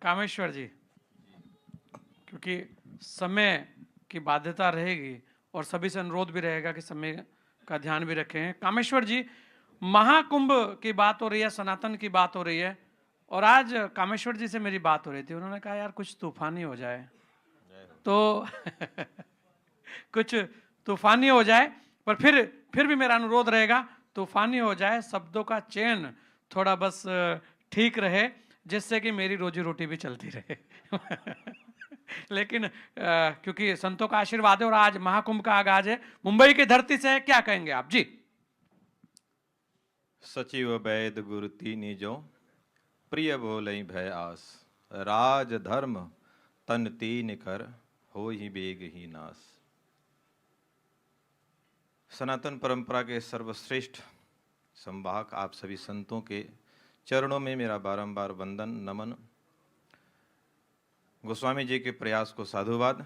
कामेश्वर जी, क्योंकि समय की बाध्यता रहेगी और सभी से अनुरोध भी रहेगा कि समय का ध्यान भी रखें। कामेश्वर जी, महाकुंभ की बात हो रही है, सनातन की बात हो रही है, और आज कामेश्वर जी से मेरी बात हो रही थी। उन्होंने कहा यार कुछ तूफानी हो जाए तो कुछ तूफानी हो जाए, पर फिर भी मेरा अनुरोध रहेगा, तूफानी हो जाए, शब्दों का चयन थोड़ा बस ठीक रहे, जिससे कि मेरी रोजी रोटी भी चलती रहे। लेकिन क्योंकि संतों का आशीर्वाद है और आज महाकुंभ का आगाज है, मुंबई की धरती से, क्या कहेंगे आप जी? सचिव वैद गुरु तीनी जो प्रिय बोलई भय आस, राज धर्म तन तीन कर हो ही बेग ही नास। सनातन परंपरा के सर्वश्रेष्ठ संवाहक आप सभी संतों के चरणों में मेरा बारंबार वंदन नमन। गोस्वामी जी के प्रयास को साधुवाद।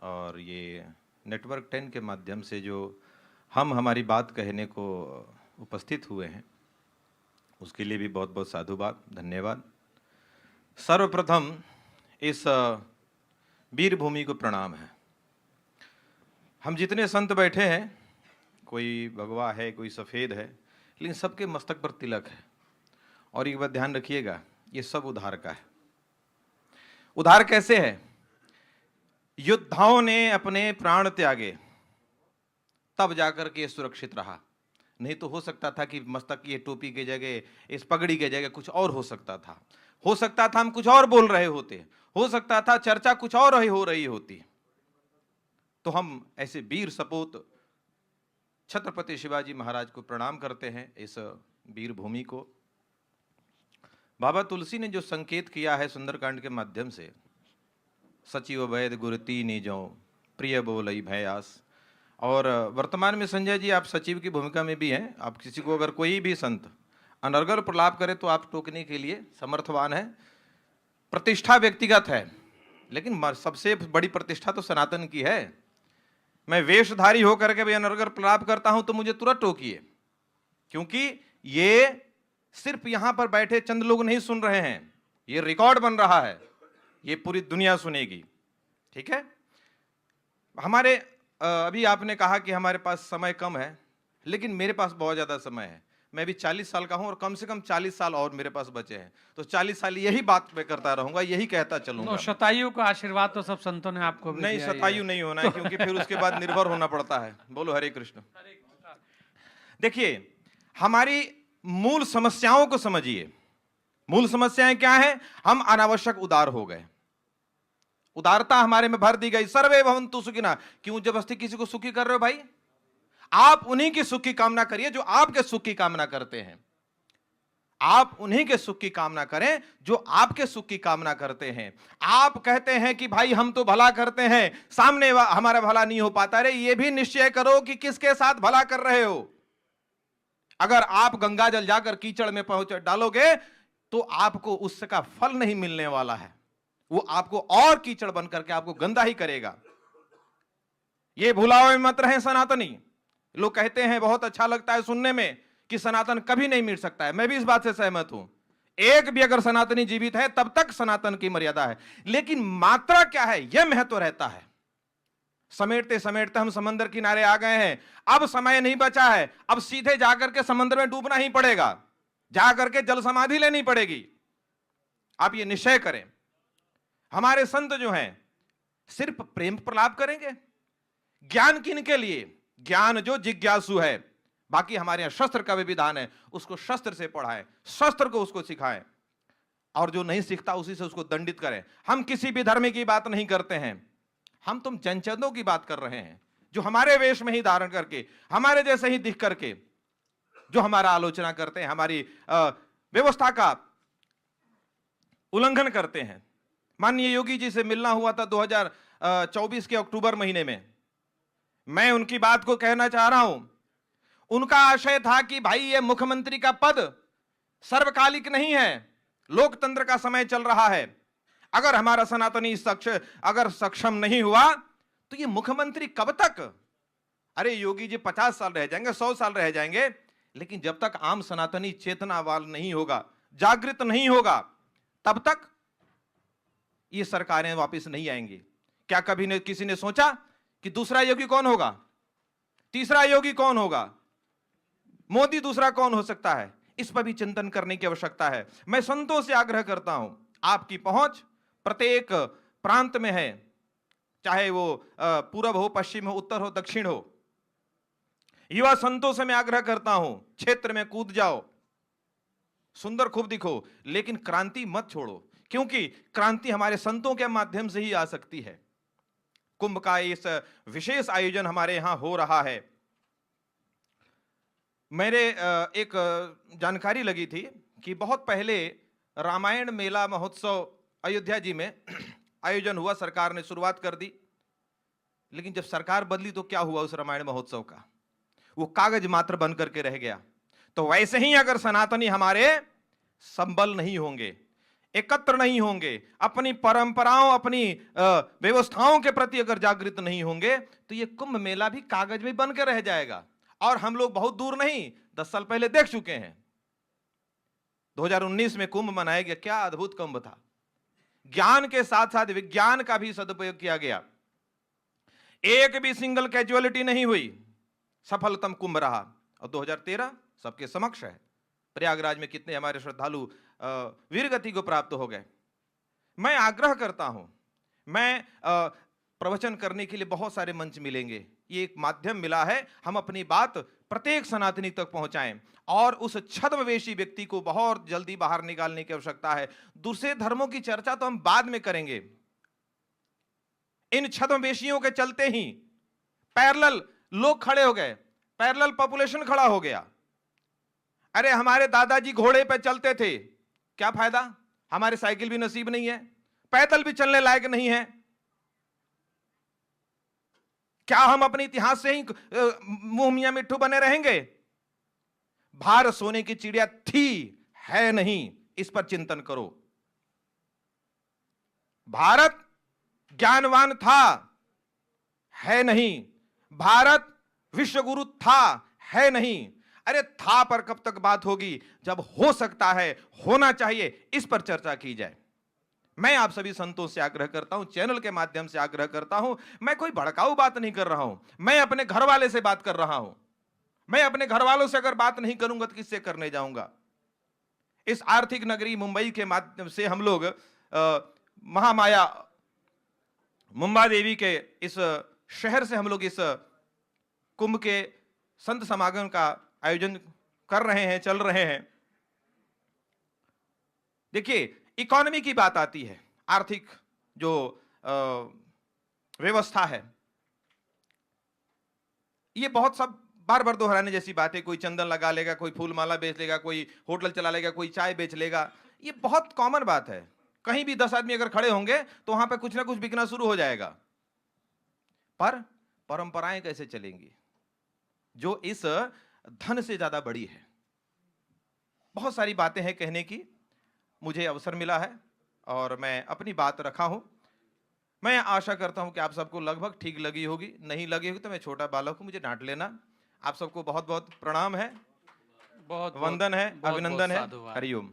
और ये नेटवर्क 10 के माध्यम से जो हम हमारी बात कहने को उपस्थित हुए हैं, उसके लिए भी बहुत बहुत साधुवाद, धन्यवाद। सर्वप्रथम इस वीर भूमि को प्रणाम है। हम जितने संत बैठे हैं, कोई भगवा है, कोई सफ़ेद है, लेकिन सबके मस्तक पर तिलक है। और एक बात ध्यान रखिएगा, ये सब उधार का है। उधार कैसे है? योद्धाओं ने अपने प्राण त्यागे, तब जाकर के सुरक्षित रहा। नहीं तो हो सकता था कि मस्तक की टोपी की जगह, इस पगड़ी की जगह कुछ और हो सकता था। हो सकता था हम कुछ और बोल रहे होते, हो सकता था चर्चा कुछ और हो रही होती। तो हम ऐसे वीर सपूत छत्रपति शिवाजी महाराज को प्रणाम करते हैं, इस वीर भूमि को। बाबा तुलसी ने जो संकेत किया है सुंदरकांड के माध्यम से, सचिव वैद गुरु तीनी जो प्रिय बोलई भय आस। और वर्तमान में संजय जी आप सचिव की भूमिका में भी हैं। आप किसी को अगर कोई भी संत अनर्गल प्रलाप करे तो आप टोकने के लिए समर्थवान है। प्रतिष्ठा व्यक्तिगत है, लेकिन सबसे बड़ी प्रतिष्ठा तो सनातन की है। मैं वेशधारी होकर के भी अनर्गल प्रलाप करता हूं तो मुझे तुरंत टोकिए, क्योंकि ये सिर्फ यहां पर बैठे चंद लोग नहीं सुन रहे हैं, ये रिकॉर्ड बन रहा है, ये पूरी दुनिया सुनेगी। ठीक है? हमारे अभी आपने कहा कि हमारे पास समय कम है, लेकिन मेरे पास बहुत ज्यादा समय है। मैं भी 40 साल का हूं और कम से कम 40 साल और मेरे पास बचे हैं। तो 40 साल यही बात मैं करता रहूंगा, यही कहता चलूंगा। शतायु का आशीर्वाद तो सब संतों ने आपको भी नहीं, दिया ही है। शतायु नहीं होना है, क्योंकि फिर उसके बाद निर्भर होना पड़ता है। बोलो हरे कृष्ण। देखिए, हमारी मूल समस्याओं को समझिए। मूल समस्याएं क्या है? हम अनावश्यक उदार हो गए, उदारता हमारे में भर दी गई। सर्वे भवन्तु सुखिनः। क्यों जबरदस्ती किसी को सुखी कर रहे हो भाई? आप उन्हीं की सुख की कामना करिए जो आपके सुख की कामना करते हैं। आप उन्हीं के सुख की कामना करें जो आपके सुख की कामना करते हैं। आप कहते हैं कि भाई हम तो भला करते हैं, सामने हमारा भला नहीं हो पाता। अरे ये भी निश्चय करो कि किसके साथ भला कर रहे हो। अगर आप गंगा जल जाकर कीचड़ में पहुंच डालोगे तो आपको उसका फल नहीं मिलने वाला है, वो आपको और कीचड़ बन करके आपको गंदा ही करेगा। ये भुलावे में मत रहे सनातनी। लोग कहते हैं, बहुत अच्छा लगता है सुनने में, कि सनातन कभी नहीं मिट सकता है। मैं भी इस बात से सहमत हूं। एक भी अगर सनातनी जीवित है तब तक सनातन की मर्यादा है, लेकिन मात्रा क्या है यह महत्व रहता है। समेटते समेटते हम समंदर किनारे आ गए हैं, अब समय नहीं बचा है। अब सीधे जाकर के समंदर में डूबना ही पड़ेगा, जाकर के जल समाधि लेनी पड़ेगी। आप ये निश्चय करें। हमारे संत जो हैं सिर्फ प्रेम प्रलाप करेंगे। ज्ञान किनके लिए? ज्ञान जो जिज्ञासु है। बाकी हमारे यहां शस्त्र का भी विधान है, उसको शस्त्र से पढ़ाएं, शस्त्र को उसको सिखाएं, और जो नहीं सीखता उसी से उसको दंडित करें। हम किसी भी धर्म की बात नहीं करते हैं, हम तुम जनचंदों की बात कर रहे हैं, जो हमारे वेश में ही धारण करके, हमारे जैसे ही दिख करके जो हमारा आलोचना करते हैं, हमारी व्यवस्था का उल्लंघन करते हैं। माननीय योगी जी से मिलना हुआ था 2024 के अक्टूबर महीने में। मैं उनकी बात को कहना चाह रहा हूं। उनका आशय था कि भाई ये मुख्यमंत्री का पद सर्वकालिक नहीं है, लोकतंत्र का समय चल रहा है। अगर हमारा सनातनी अगर सक्षम नहीं हुआ तो ये मुख्यमंत्री कब तक? अरे योगी जी 50 साल रह जाएंगे, 100 साल रह जाएंगे, लेकिन जब तक आम सनातनी चेतनावान नहीं होगा, जागृत नहीं होगा, तब तक ये सरकारें वापस नहीं आएंगी। क्या कभी ने किसी ने सोचा कि दूसरा योगी कौन होगा, तीसरा योगी कौन होगा, मोदी दूसरा कौन हो सकता है? इस पर भी चिंतन करने की आवश्यकता है। मैं संतों से आग्रह करता हूं, आपकी पहुंच प्रत्येक प्रांत में है, चाहे वो पूरब हो, पश्चिम हो, उत्तर हो, दक्षिण हो। युवा संतों से मैं आग्रह करता हूं, क्षेत्र में कूद जाओ, सुंदर खूब दिखो, लेकिन क्रांति मत छोड़ो, क्योंकि क्रांति हमारे संतों के माध्यम से ही आ सकती है। कुंभ का इस विशेष आयोजन हमारे यहां हो रहा है। मेरे एक जानकारी लगी थी कि बहुत पहले रामायण मेला महोत्सव अयोध्या जी में आयोजन हुआ, सरकार ने शुरुआत कर दी, लेकिन जब सरकार बदली तो क्या हुआ उस रामायण महोत्सव का? वो कागज मात्र बन करके रह गया। तो वैसे ही अगर सनातनी हमारे संबल नहीं होंगे, एकत्र नहीं होंगे, अपनी परंपराओं, अपनी व्यवस्थाओं के प्रति अगर जागृत नहीं होंगे, तो ये कुंभ मेला भी कागज में बन के रह जाएगा। और हम लोग बहुत दूर नहीं, 10 साल पहले देख चुके हैं। 2019 में कुंभ मनाया गया, क्या अद्भुत कुंभ था। ज्ञान के साथ साथ विज्ञान का भी सदुपयोग किया गया, एक भी सिंगल कैजुअलिटी नहीं हुई, सफलतम कुंभ रहा। और 2013 सबके समक्ष है, प्रयागराज में कितने हमारे श्रद्धालु वीरगति को प्राप्त हो गए। मैं आग्रह करता हूं, मैं प्रवचन करने के लिए बहुत सारे मंच मिलेंगे, ये एक माध्यम मिला है, हम अपनी बात प्रत्येक सनातनी तक पहुंचाएं। और उस छद्मवेशी व्यक्ति को बहुत जल्दी बाहर निकालने की आवश्यकता है। दूसरे धर्मों की चर्चा तो हम बाद में करेंगे, इन छद्मवेशियों के चलते ही पैरेलल लोग खड़े हो गए, पैरेलल पॉपुलेशन खड़ा हो गया। अरे हमारे दादाजी घोड़े पे चलते थे, क्या फायदा? हमारे साइकिल भी नसीब नहीं है, पैदल भी चलने लायक नहीं है। क्या हम अपने इतिहास से ही मुंह मियां मिट्ठू बने रहेंगे? भारत सोने की चिड़िया थी, है नहीं, इस पर चिंतन करो। भारत ज्ञानवान था, है नहीं। भारत विश्वगुरु था, है नहीं। अरे था पर कब तक बात होगी? जब हो सकता है, होना चाहिए, इस पर चर्चा की जाए। मैं आप सभी संतों से आग्रह करता हूं, चैनल के माध्यम से आग्रह करता हूं, मैं कोई भड़काऊ बात नहीं कर रहा हूं, मैं अपने घर वाले से बात कर रहा हूं। मैं अपने घर वालों से अगर बात नहीं करूंगा तो किससे करने जाऊंगा? इस आर्थिक नगरी मुंबई के माध्यम से हम लोग महामाया मुंबा देवी के इस शहर से हम लोग इस कुंभ के संत समागम का आयोजन कर रहे हैं, चल रहे हैं। देखिए, इकोनॉमी की बात आती है, आर्थिक जो व्यवस्था है, ये बहुत सब बार बार दोहराने जैसी बात है। कोई चंदन लगा लेगा, कोई फूल माला बेच लेगा, कोई होटल चला लेगा, कोई चाय बेच लेगा, ये बहुत कॉमन बात है। कहीं भी 10 आदमी अगर खड़े होंगे तो वहां पे कुछ ना कुछ बिकना शुरू हो जाएगा। पर परंपराएं कैसे चलेंगी जो इस धन से ज्यादा बड़ी है? बहुत सारी बातें हैं कहने की, मुझे अवसर मिला है और मैं अपनी बात रखा हूं। मैं आशा करता हूं कि आप सबको लगभग ठीक लगी होगी, नहीं लगी होगी तो मैं छोटा बालक हूं, मुझे डांट लेना। आप सबको बहुत बहुत प्रणाम है, बहुत वंदन है, बहुत अभिनंदन है। साधुवाद। हरिओम।